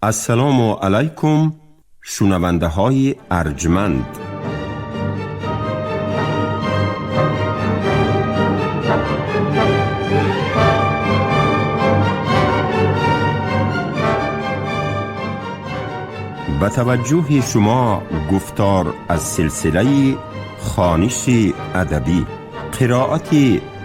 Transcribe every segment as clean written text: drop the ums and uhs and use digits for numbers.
السلام علیکم شنونده های ارجمند. به توجه شما گفتار از سلسله خوانش ادبی قرائت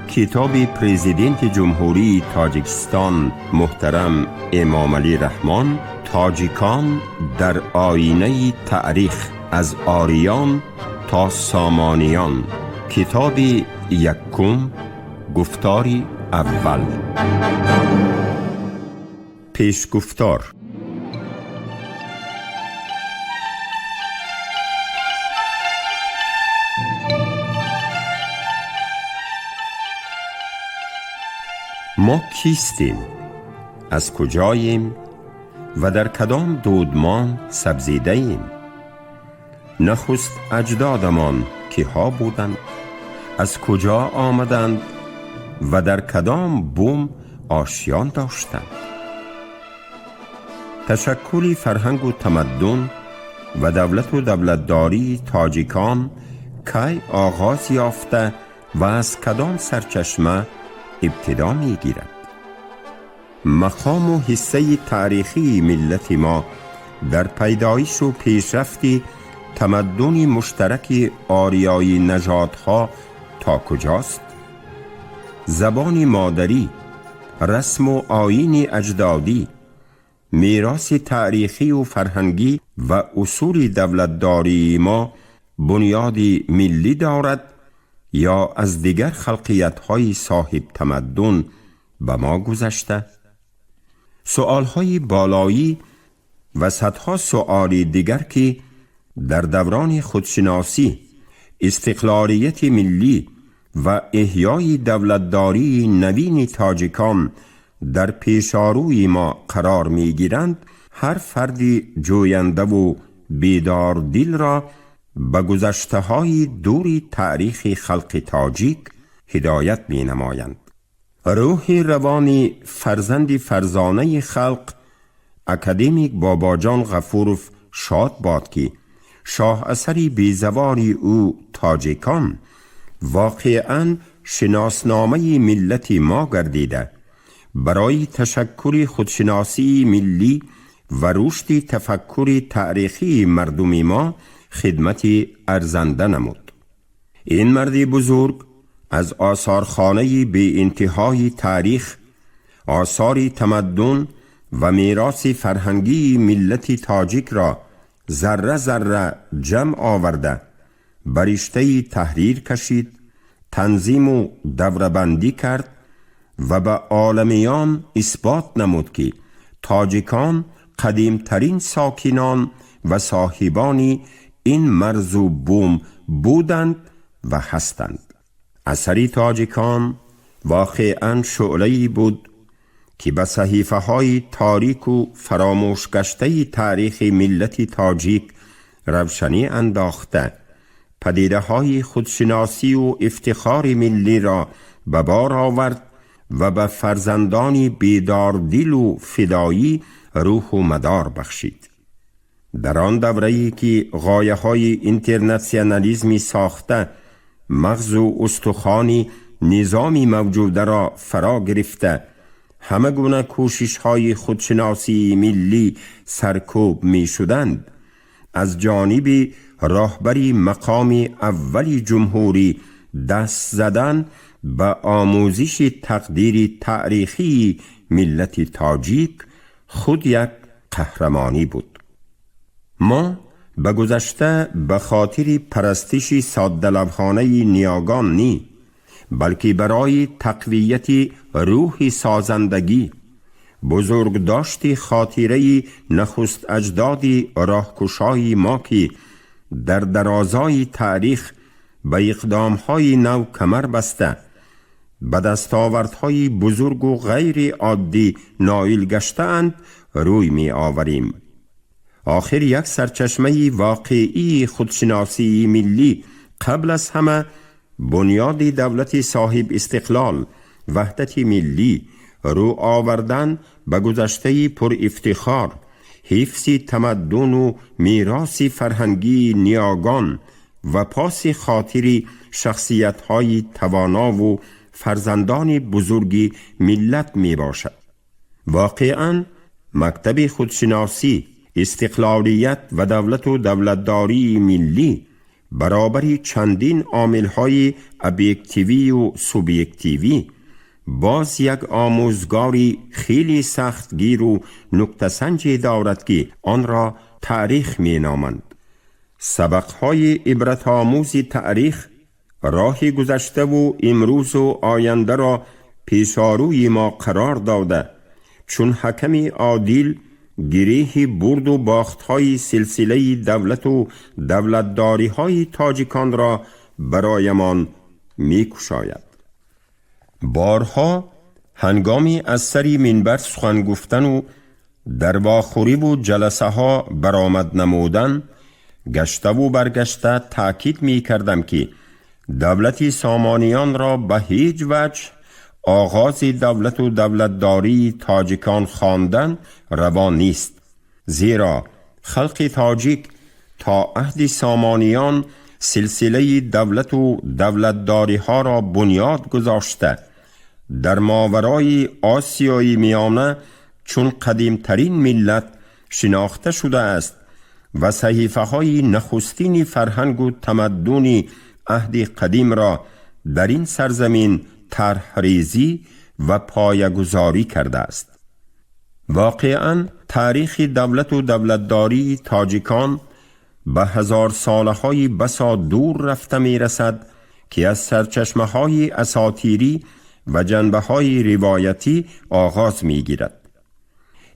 کتاب پرزیدنت جمهوری تاجیکستان محترم امام علی رحمان، تاجیکان در آینه تاریخ از آریان تا سامانیان، کتاب یکم، گفتاری اول. پیش گفتار. ما کیستیم؟ از کجاییم؟ و در کدام دودمان سبزیده ایم؟ نخست اجدادمان که ها بودند؟ از کجا آمدند؟ و در کدام بوم آشیان داشتند؟ تشکل فرهنگ و تمدن و دولت و دولتداری تاجیکان کی آغاز یافته و از کدام سرچشمه ابتدا می گیرد؟ مقام و حصه تاریخی ملت ما در پیدایش و پیشرفت تمدن مشترک آریایی نژادها تا کجاست؟ زبان مادری، رسم و آیین اجدادی، میراث تاریخی و فرهنگی و اصول دولتداری ما بنیادی ملی دارد یا از دیگر خلقیت‌های صاحب تمدن به ما گذشته؟ سؤال‌های بالایی و صدها سؤال دیگر که در دوران خودشناسی، استقلالیت ملی و احیای دولتداری نوین تاجیکان در پیشاروی ما قرار می‌گیرند، هر فردی جوینده و بیدار دل را به گذشته‌های دوری تاریخ خلق تاجیک هدایت می‌نمایند. روح روانی فرزند فرزانه خلق اکادمیک باباجان غفورف شاد باد که شاه اثری بیزواری او تاجیکان واقعاً شناسنامه ملت ما گردیده، برای تشکل خودشناسی ملی و رشد تفکر تاریخی مردم ما خدمت ارزنده نمود. این مردی بزرگ از آثارخانه بی انتهای تاریخ، آثار تمدن و میراث فرهنگی ملت تاجیک را ذره ذره جمع آورده، برشته تحریر کشید، تنظیم و دوره‌بندی کرد و به عالمیان اثبات نمود که تاجیکان قدیمترین ساکنان و صاحبان این مرز و بوم بودند و هستند. اثری تاجیکان واقعاً شعله‌ای بود که به صحیفه های تاریک و فراموش گشته تاریخ ملت تاجیک روشنی انداخته، پدیده های خودشناسی و افتخار ملی را به بار آورد و به فرزندان بیدار دل و فدایی روح و مدار بخشید. در آن دوره‌ای که غایه های اینترناسیونالیسمی ساخته، مغز و استخوانی نظامی موجوده را فرا گرفته، همه گونه کوشش های خودشناسی ملی سرکوب می شدند، از جانب راهبری مقام اولی جمهوری دست زدن به آموزش تقدیر تاریخی ملت تاجیک خود یک قهرمانی بود. ما به گذشته به خاطر پرستش ساده‌لوحانه نیاگان نی، بلکه برای تقویت روح سازندگی، بزرگ داشت خاطره نخست اجداد راهکشای ما که در درازای تاریخ به اقدامهای نو کمر بسته، به دستاوردهای بزرگ و غیر عادی نائل گشته‌اند روی می آوریم. آخر یک سرچشمه واقعی خودشناسی ملی قبل از همه بنیاد دولت صاحب استقلال، وحدت ملی، رو آوردن به گذشته پر افتخار، حفظ تمدن و میراث فرهنگی نیاگان و پاس خاطری شخصیت‌های توانا و فرزندان بزرگی ملت می باشد. واقعاً مکتب خودشناسی، استقلالیت و دولت و دولتداری ملی برابری چندین عامل‌های ابجکتیوی و سوبژکتیوی باز یک آموزگاری خیلی سختگیر و نکته‌سنجی دارد که آن را تاریخ می نامند. سبق‌های عبرت آموز تاریخ راه گذشته و امروز و آینده را پیشاروی ما قرار داده، چون حکم عادل گره برد و باخت‌های سلسله دولت و دولتداری‌های تاجیکان را برایمان می‌کشاید. بارها هنگامی از سری منبر سخن گفتن و در واخوری و جلسه ها برآمد نمودن، گشته و برگشته تأکید می کردم که دولت سامانیان را به هیچ وجه آغاز دولت و دولتداری تاجیکان خواندن روا نیست، زیرا خلق تاجیک تا عهد سامانیان سلسله دولت و دولتداری ها را بنیاد گذاشته در ماورای آسیای میانه چون قدیمترین ملت شناخته شده است و صحیفه های نخستین فرهنگ و تمدن عهد قدیم را در این سرزمین طرح‌ریزی و پایه‌گذاری کرده است. واقعاً تاریخ دولت و دولتداری تاجیکان به هزار ساله های بسا دور رفته می رسد که از سرچشمه های اساطیری و جنبه های روایتی آغاز می گیرد.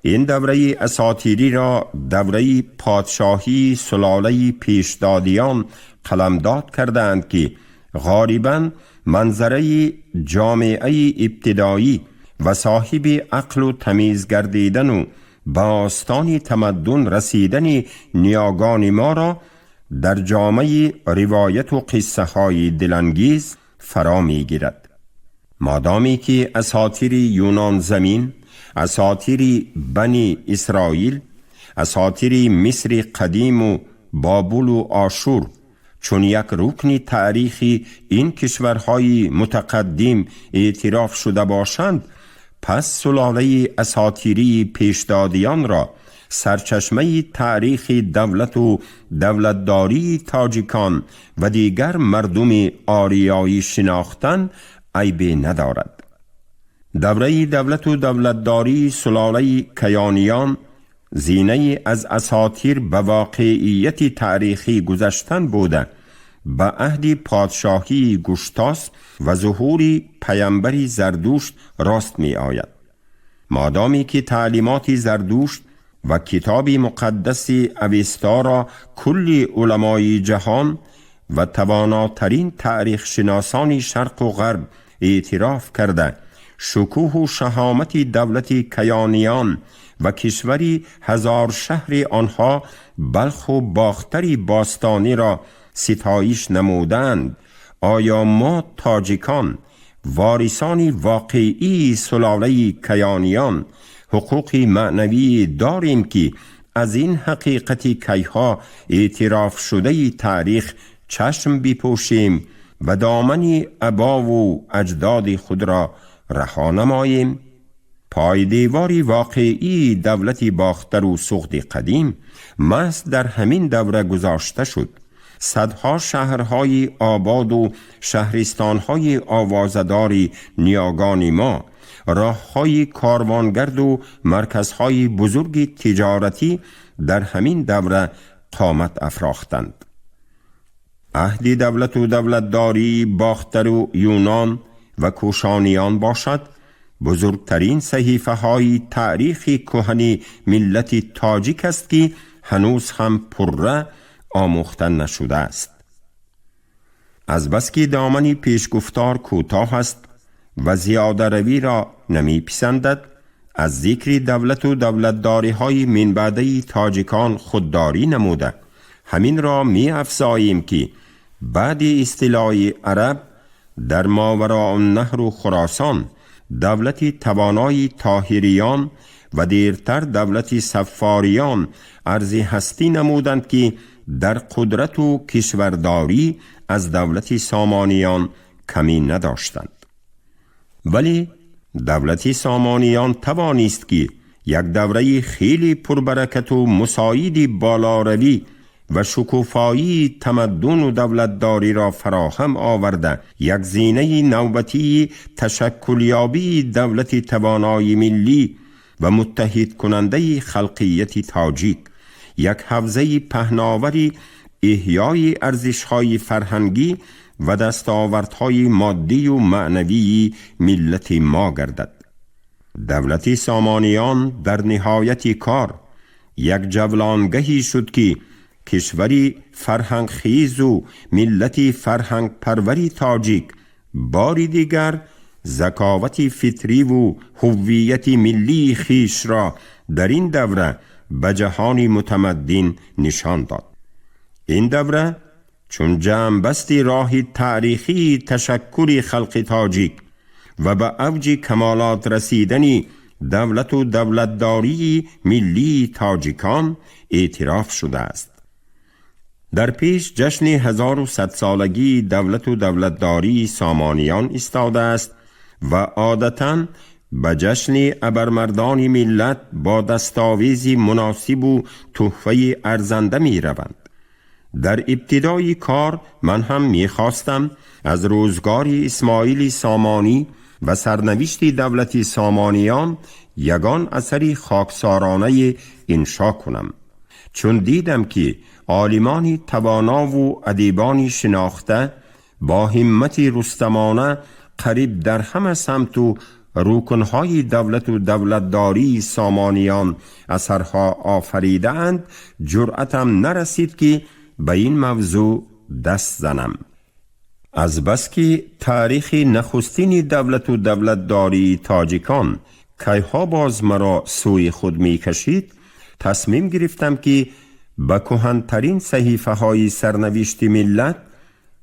این دوره اساطیری را دوره پادشاهی سلاله پیشدادیان قلمداد کردند که غالباً منظره جامعه ابتدایی و صاحب عقل و تمیز گردیدن و به آستان تمدن رسیدن نیاگان ما را در جامعه روایت و قصه های دلانگیز فرا می گیرد. مادامی که اساطیر یونان زمین، اساطیر بنی اسرائیل، اساطیر مصر قدیم و بابل و آشور چون یک رکن تاریخی این کشورهای متقدم اعتراف شده باشند، پس سلاله اساطیری پیشدادیان را سرچشمه تاریخ دولت و دولتداری تاجیکان و دیگر مردم آریایی شناختن عیبی ندارد. دوره دولت و دولتداری سلاله کیانیان زینه از اساطیر به واقعیت تاریخی گذشتن بوده به عهد پادشاهی گشتاس و ظهور پیامبری زردوشت راست می آید. مادامی که تعلیمات زردوشت و کتاب مقدس اوستا را کل علمای جهان و تواناترین تاریخ شناسان شرق و غرب اعتراف کرده، شکوه و شهامت دولت کیانیان و کشوری هزار شهر آنها بلخ و باختری باستانی را ستایش نمودند، آیا ما تاجیکان وارثان واقعی سلاله کیانیان حقوق معنوی داریم که از این حقیقت کیها اعتراف شده تاریخ چشم بپوشیم و دامن آبا و اجداد خود را رها نماییم؟ پایدیواری واقعی دولتی باختر و سوخت قدیم محض در همین دوره گذاشته شد. صدها شهرهای آباد و شهرستانهای آوازداری نیاگان ما، راههای کاروانگرد و مرکزهای بزرگ تجارتی در همین دوره قامت افراختند. عهد دولت و دولتداری باختر و یونان و کوشانیان باشد، بزرگترین صحیفه های تاریخ کهن ملت تاجیک است که هنوز هم پره آموخته نشده است. از بس که دامن پیشگفتار کوتاه است و زیاده روی را نمی پسندد، از ذکر دولت و دولتداری های من بعده تاجیکان خودداری نموده. همین را می افزاییم که بعد اصطلاح عرب در ماوراء النهر و خراسان دولت توانای طاهریان و دیرتر دولت صفاریان عرض هستی نمودند که در قدرت و کشورداری از دولت سامانیان کمی نداشتند. ولی دولت سامانیان توانست که یک دوره خیلی پربرکت و مساعد بالاروی و شکوفایی تمدن و دولتداری را فراهم آورده یک زینه نوبتی تشکلیابی دولت توانای ملی و متحد کننده خلقیت تاجیک، یک حوزه پهناوری احیای ارزش‌های فرهنگی و دستاوردهای مادی و معنوی ملت ما گردد. دولت سامانیان در نهایت کار یک جولانگهی شد که کشوری فرهنگ خیز و ملت فرهنگ پروری تاجیک باری دیگر ذکاوت فطری و هویت ملی خیش را در این دوره به جهان متمدن نشان داد. این دوره چون جنبست راه تاریخی تشکل خلق تاجیک و به اوج کمالات رسیدن دولت و دولتداری ملی تاجیکان اعتراف شده است. در پیش جشن 1100 سالگی دولت و دولتداری سامانیان ایستاده است و عادتاً به جشن ابرمردان ملت با دستاویزی مناسب و تحفه ارزنده می روند. در ابتدای کار من هم می خواستم از روزگار اسماعیل سامانی و سرنوشت دولت سامانیان یگان اثری خاکسارانه انشا کنم، چون دیدم که عالمان توانا و ادیبان شناخته با همت رستمانه قریب در همه سمت و رکنهای دولت و دولتداری سامانیان اثرها آفریده اند، جرأتم نرسید که به این موضوع دست زنم. از بس که تاریخ نخستین دولت و دولتداری تاجیکان کیها باز مرا سوی خود می کشید، تصمیم گرفتم که به کهن‌ترین صحیفه های سرنوشت ملت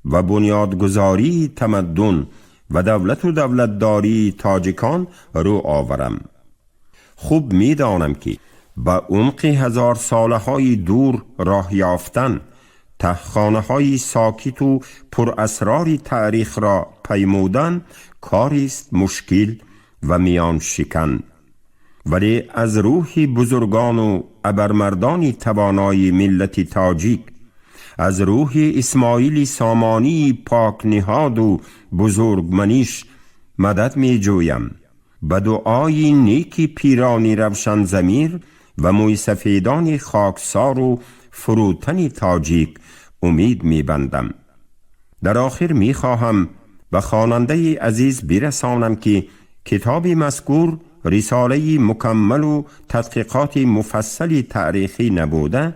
و بنیادگذاری تمدن و دولت و دولتداری تاجیکان رو آورم. خوب می دانم که به عمق 1000 ساله های دور راه یافتن، تهخانه های ساکت و پر اسرار تاریخ را پیمودن کاری است مشکل و میان شکن، ولی از روح بزرگان و ابرمردان توانای ملت تاجیک، از روح اسماعیل سامانی پاک نهاد و بزرگمنیش مدد می جویم. به دعای نیکی پیرانی روشن ضمیر و موی سفیدان خاکسار و فروتن تاجیک امید می بندم. در آخر می خواهم به خواننده عزیز برسانم که کتاب مذکور رساله مکمل و تدقیقات مفصل تاریخی نبوده،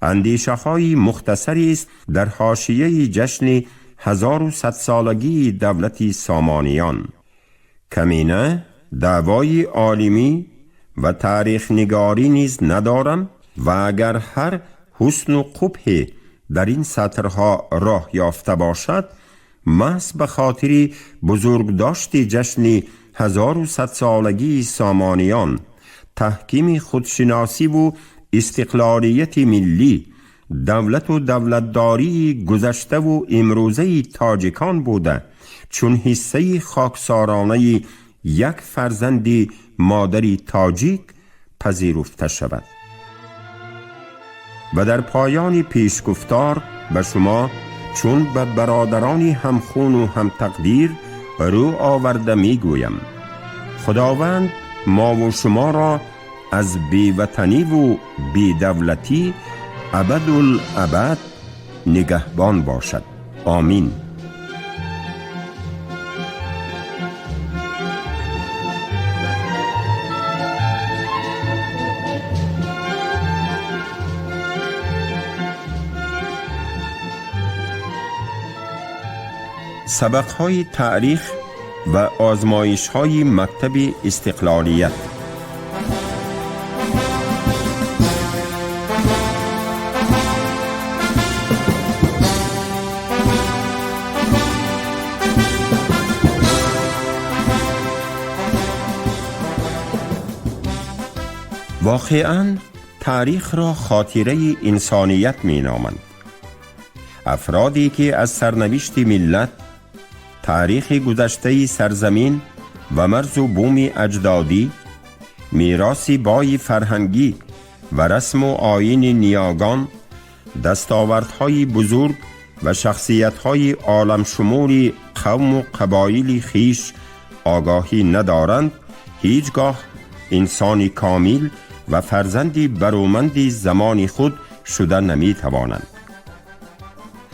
اندیشه های مختصری است در حاشیه جشن 1100 سالگی دولت سامانیان. کمینه دعوای عالمی و تاریخ نگاری نیز ندارم و اگر هر حسن و قبح در این سطرها راه یافته باشد، محض به خاطر بزرگداشت جشن 1100 سالگی سامانیان، تحکیم خودشناسی و استقلالیت ملی، دولت و دولتداری گذشته و امروزه تاجیکان بوده، چون حصه خاکسارانه یک فرزند مادری تاجیک پذیرفته شود. و در پایان پیشگفتار به شما چون به برادرانی همخون و هم تقدیر رو آورده می گویم: خداوند ما و شما را از بیوطنی و بیدولتی ابدالابد نگهبان باشد. آمین. سبق‌های تاریخ و آزمایش‌های مکتب استقلالیت. واقعاً تاریخ را خاطره انسانیت می نامند. افرادی که از سرنوشت ملت، تاریخ گذشته سرزمین و مرز و بوم اجدادی، میراث بای فرهنگی و رسم و آیین نیاگان، دستاوردهای بزرگ و شخصیتهای عالم شمول قوم و قبایل خیش آگاهی ندارند، هیچگاه انسانی کامل و فرزندی برومند زمان خود شده نمی توانند.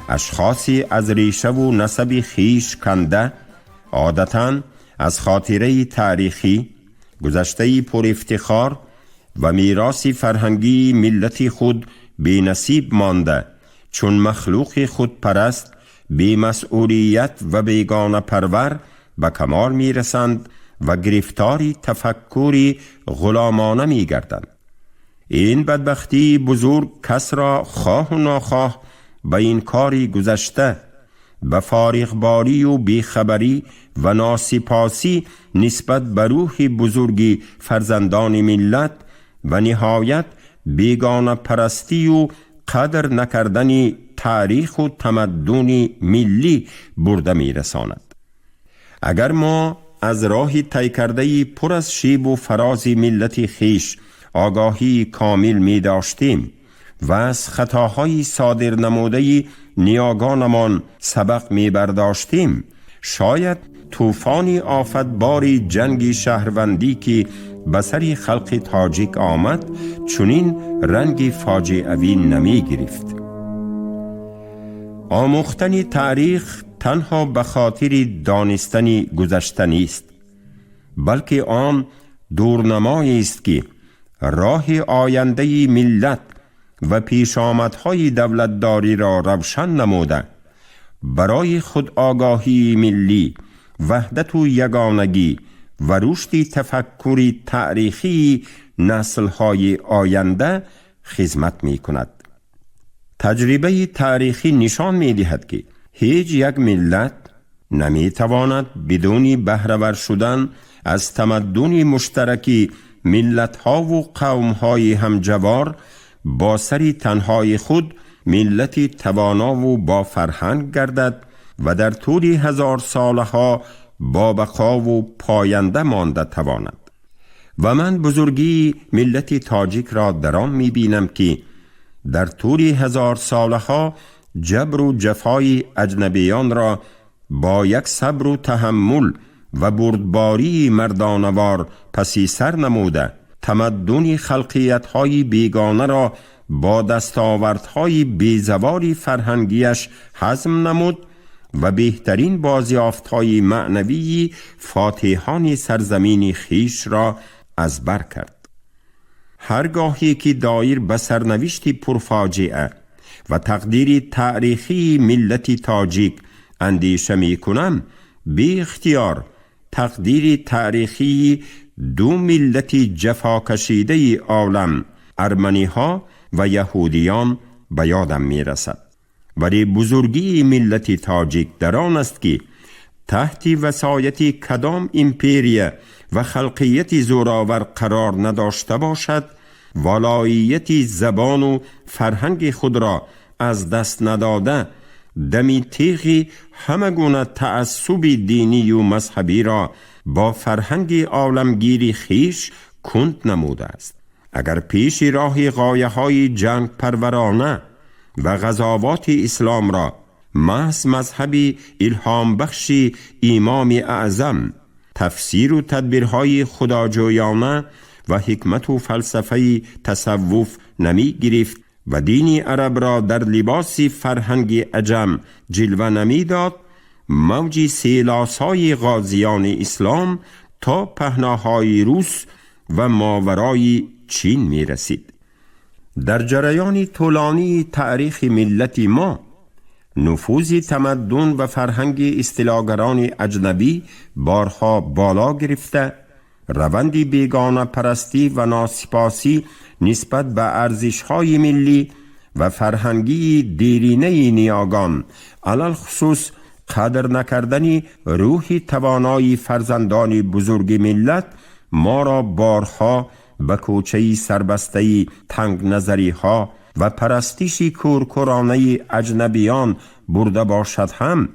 اشخاصی از ریشه و نسب خیش کنده عادتاً از خاطره تاریخی، گذشته پر افتخار و میراث فرهنگی ملت خود بی نصیب مانده، چون مخلوق خود پرست، بی مسئولیت و بیگانه پرور به کمال می رسند و گرفتاری تفکری غلامانه می گردند. این بدبختی بزرگ کس را خواه و ناخواه به این کاری گذشته، به فارغباری و بیخبری و ناسپاسی نسبت به روح بزرگی فرزندان ملت و نهایت بیگانه پرستی و قدر نکردن تاریخ و تمدن ملی برده می رساند. اگر ما از راه طی کرده پر از شیب و فراز ملت خیش آگاهی کامل می داشتیم و از خطاهای صادر نموده نیاگانمان سبق می برداشتیم، شاید طوفان آفتبار جنگ شهروندی که به سر خلق تاجیک آمد چنین رنگ فاجعه‌ای نمی گرفت. آموختن تاریخ تنها به خاطر دانستن گذشته نیست، بلکه آن دورنمایی است که راه آینده ملت و پیشامدهای دولتداری را روشن نموده، برای خود آگاهی ملی، وحدت و یگانگی و رشد تفکری تاریخی نسل‌های آینده خدمت می کند. تجربه تاریخی نشان می دهد که هیچ یک ملت نمی تواند بدون بهره‌ور شدن از تمدن مشترکی ملت‌ها و قوم‌های همجوار با سری تنهای خود ملتی توانا و با فرهنگ گردد و در طول هزار سالها با بقا و پاینده مانده تواند. و من بزرگی ملت تاجیک را در آن می بینم که در طول هزار سالها جبر و جفای اجنبیان را با یک صبر و تحمل و بردباری مردانوار پسی سر نموده، تمدن خلقیت‌های بیگانه را با دستاوردهای بیزوال فرهنگیش هضم نمود و بهترین بازیافت‌های معنوی فاتحان سرزمین خیش را از بر کرد. هرگاهی که دایر به سرنوشت پرفاجعه و تقدیر تاریخی ملت تاجیک اندیشه می کنم، بی اختیار تقدیر تاریخی دو ملت جفا کشیده عالم، ارمنی ها و یهودیان، به یادم می رسد. ولی بزرگی ملت تاجیک در آن است که تحت وصایت کدام امپریه و خلقیت زورآور قرار نداشته باشد، ولایت زبان و فرهنگ خود را از دست نداده، دمی تیغ همه گونه تعصب دینی و مذهبی را با فرهنگ عالمگیر خیش کند نموده است. اگر پیش راه غایه های جنگ پرورانه و غزوات اسلام را محض مذهب الهام بخش امام اعظم، تفسیر و تدبیرهای خداجویانه و حکمت و فلسفه تصوف نمی گرفت و دین عرب را در لباس فرهنگ عجم جلوه نمی داد، موج سیلاسای غازیان اسلام تا پهناهای روس و ماورای چین می رسید. در جریان طولانی تاریخ ملت ما، نفوذ تمدن و فرهنگ اصطلاحگران اجنبی بارها بالا گرفته، روندی بیگانه پرستی و ناسپاسی نسبت به ارزش‌های ملی و فرهنگی دیرینه نیاگان، علل خصوص قدر نکردن روح توانای فرزندان بزرگ ملت، ما را بارها به کوچه‌ای سربسته‌ای تنگ نظری ها و پرستشی کورکورانه اجنبیان برده باشد هم،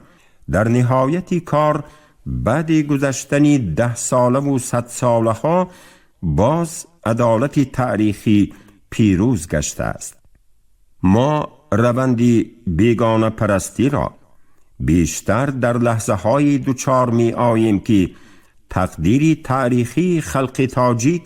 در نهایت کار بعد گذشتن 10 ساله و 100 ساله ها باز عدالت تاریخی پیروز گشته است. ما روند بیگانه پرستی را بیشتر در لحظه های دوچار می آییم که تقدیر تاریخی خلق تاجیک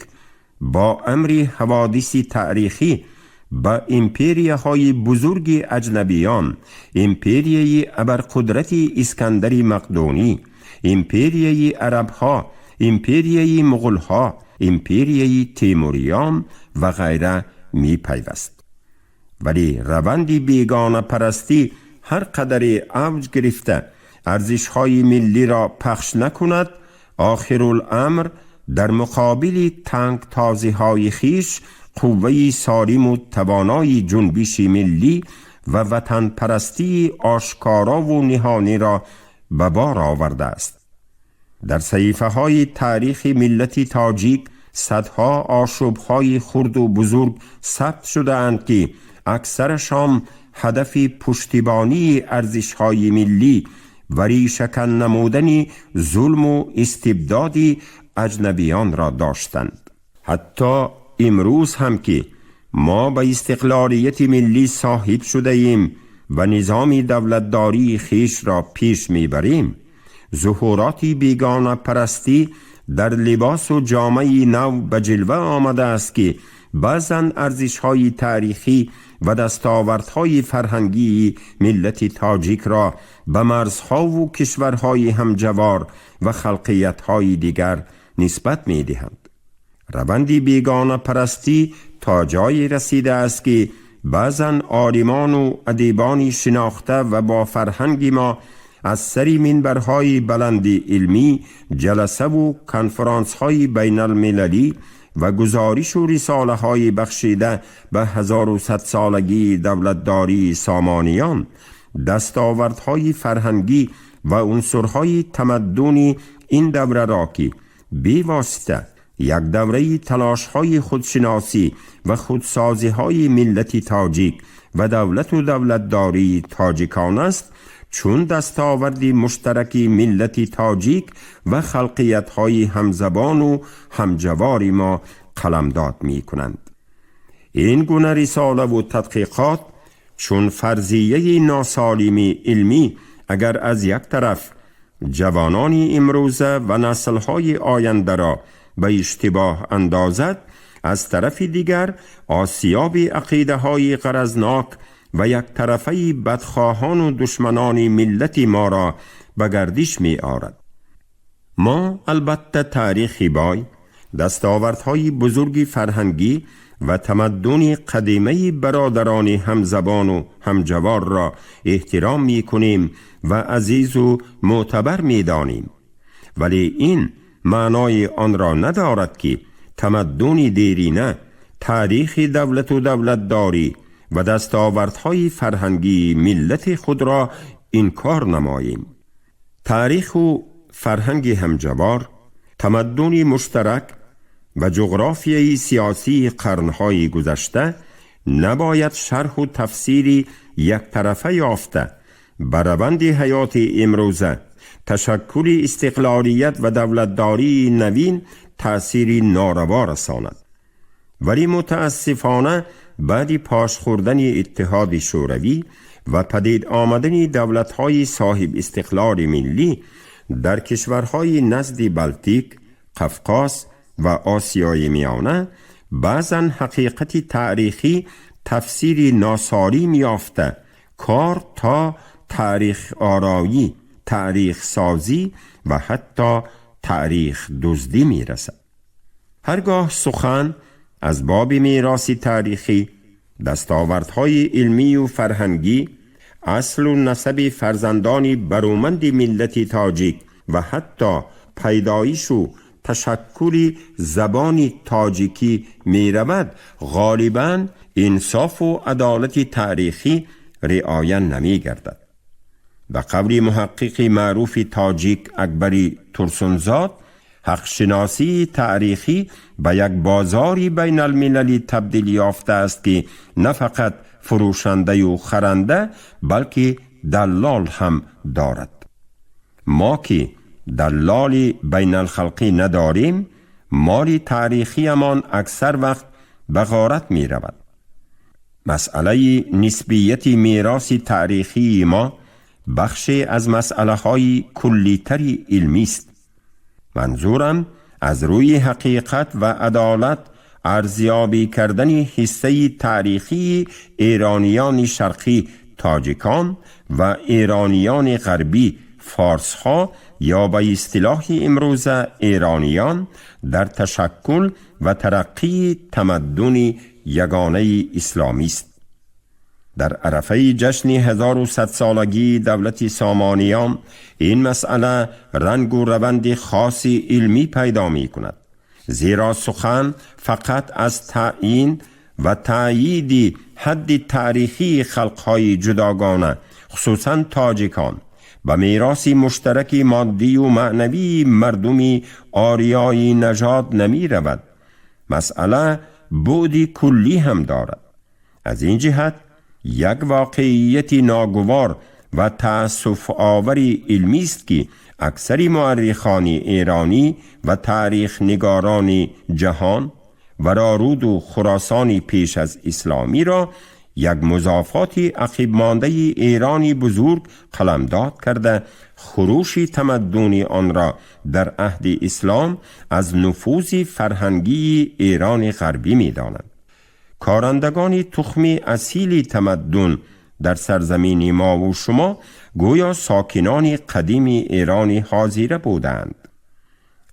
با امر حوادث تاریخی با امپریه های بزرگ اجنبیان، امپریه ابرقدرت اسکندر مقدونی، امپریه عرب ها، امپریه مغول ها، امپریه تیموریان و غیره می پیوست. ولی روند بیگانه پرستی هر قدر اوج گرفته ارزش های ملی را پخش نکند، آخر الامر در مقابل تنگ تازی های خیش قوه سالم و توانای جنبش ملی و وطن پرستی آشکارا و نهانی را به بار آورده است. در صحیفه های تاریخ ملت تاجیک صدها آشوب‌های خرد و بزرگ ثبت شده اند که اکثرشان هدف پشتیبانی ارزش‌های ملی و ریشه‌کن نمودن ظلم و استبداد اجنبیان را داشتند. حتی امروز هم که ما به استقلالیت ملی صاحب شده ایم و نظام دولتداری خیش را پیش میبریم، ظهورات بیگانه پرستی در لباس و جامه نو به جلوه آمده است که بعضن ارزش‌های تاریخی و دستاوردهای فرهنگی ملت تاجیک را به مرزها و کشورهای همجوار و خلقیت‌های دیگر نسبت می‌دهند. روند بیگانه پرستی تا جایی رسیده است که بعضن عالمان و ادیبان شناخته و با فرهنگ ما از سر منبرهای بلند علمی جلسه و کنفرانس‌های بین المللی و گزارش و رساله های بخشیده به 1100 سالگی دولتداری سامانیان، دستاوردهای فرهنگی و عنصرهای تمدنی این دوره را که بی واسطه یک دوره تلاش های خودشناسی و خودسازی های ملت تاجیک و دولت و دولتداری تاجیکان است، چون دستاورد مشترکی ملت تاجیک و خلقیت های همزبان و همجوار ما قلمداد می کنند. این گونه رساله و تحقیقات چون فرضیه ناسالم علمی اگر از یک طرف جوانان امروزه و نسل‌های آینده را به اشتباه اندازد، از طرف دیگر آسیاب عقیده های غرضناک و یک طرفه بدخواهان و دشمنان ملت ما را به گردش می آورد. ما البته تاریخی بای دستاوردهای بزرگ فرهنگی و تمدن قدیمی برادران همزبان و همجوار را احترام می کنیم و عزیز و معتبر می دانیم، ولی این معنای آن را ندارد که تمدن دیرینه، تاریخ دولت و دولتداری و دستاوردهای فرهنگی ملت خود را انکار نماییم. تاریخ و فرهنگ همجوار، تمدن مشترک و جغرافیای سیاسی قرنهای گذشته نباید شرح و تفسیری یک طرفه یافته بر روند حیات امروزه، تشکل استقلالیت و دولتداری نوین تأثیری ناروا رساند. ولی متاسفانه بعد پاش خوردن اتحاد شوروی و پدید آمدن دولت‌های صاحب استقلال ملی در کشورهای نزد بلتیک، قفقاز و آسیای میانه، بعضاً حقیقت تاریخی تفسیری ناسالم یافته کار تا تاریخ آرایی، تاریخ سازی و حتی تاریخ دزدی می رسد. هرگاه سخن از باب میراث تاریخی، دستاوردهای علمی و فرهنگی، اصل و نسب فرزندان برومند ملت تاجیک و حتی پیدایش و تشکل زبان تاجیکی می رود، غالباً انصاف و عدالت تاریخی رعایت نمی گردد. به قول محقق معروف تاجیک اکبری ترسونزاد، حقشناسی تاریخی به یک بازاری بین المللی تبدیل یافته است که نه فقط فروشنده و خرنده بلکه دلال هم دارد. ما که دلالی بین الخلقی نداریم، مال تاریخی امان اکثر وقت به غارت می رود. مسئله نسبیت میراث تاریخی ما بخشی از مسئله های کلی‌تری علمی است. منظورم از روی حقیقت و عدالت ارزیابی کردن حصه تاریخی ایرانیان شرقی تاجیکان و ایرانیان غربی فارس ها یا به اصطلاح امروز ایرانیان در تشکل و ترقی تمدن یگانه اسلامی است. در عرفه جشن 1100 سالگی دولت سامانیان این مسئله رنگ و روند خاصی علمی پیدا می کند، زیرا سخن فقط از تعیین و تأیید حد تاریخی خلقهای جداگانه خصوصا تاجیکان و میراث مشترک مادی و معنوی مردم آریایی نژاد نمی رود. مسئله بعد کلی هم دارد. از این جهت یک واقعیت ناگوار و تأسف آوری علمی است که اکثر مورخان ایرانی و تاریخ نگاران جهان و رارود و خراسان پیش از اسلامی را یک مضافات عقب مانده ایرانی بزرگ قلمداد کرده خروش تمدن آن را در عهد اسلام از نفوذ فرهنگی ایران غربی می دانند. کارندگان تخم اصیل تمدن در سرزمین ما و شما گویا ساکنان قدیم ایران حاضره بودند.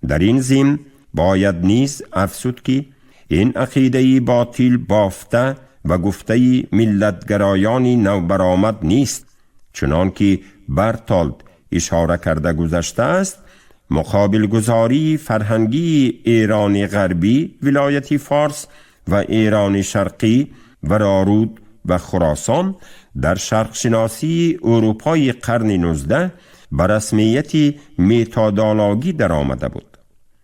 در این ضمن باید نیز افزود که این عقیده باطل بافته و گفته ملتگرایان نو برآمد نیست، چنان که برتالت اشاره کرده گذشته است. مقابل گذاری فرهنگی ایران غربی، ولایت فارس و ایران شرقی و رارود و خراسان در شرق شناسی اروپای قرن 19 به رسمیت متادولوژی در آمده بود.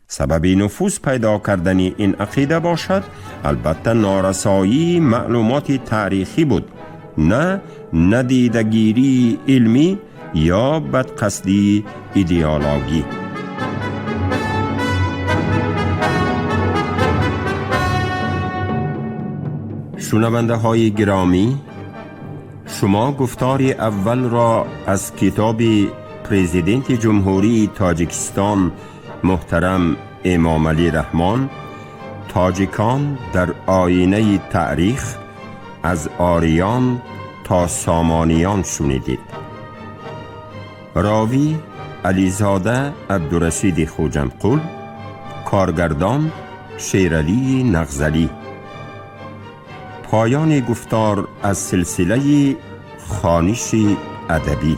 سبب نفوذ پیدا کردن این عقیده باشد البته نارسایی معلومات تاریخی بود، نه ندیدگیری علمی یا بدقصدی ایدئولوژی. شنونده های گرامی، شما گفتار اول را از کتاب پرزیدنت جمهوری تاجیکستان محترم امام علی رحمان، تاجیکان در آینه تاریخ از آریان تا سامانیان شنیدید. راوی علیزاده عبدالرشید خوجندقل، کارگردان شیرعلی نغزلی. پایان گفتار از سلسله خوانش ادبی.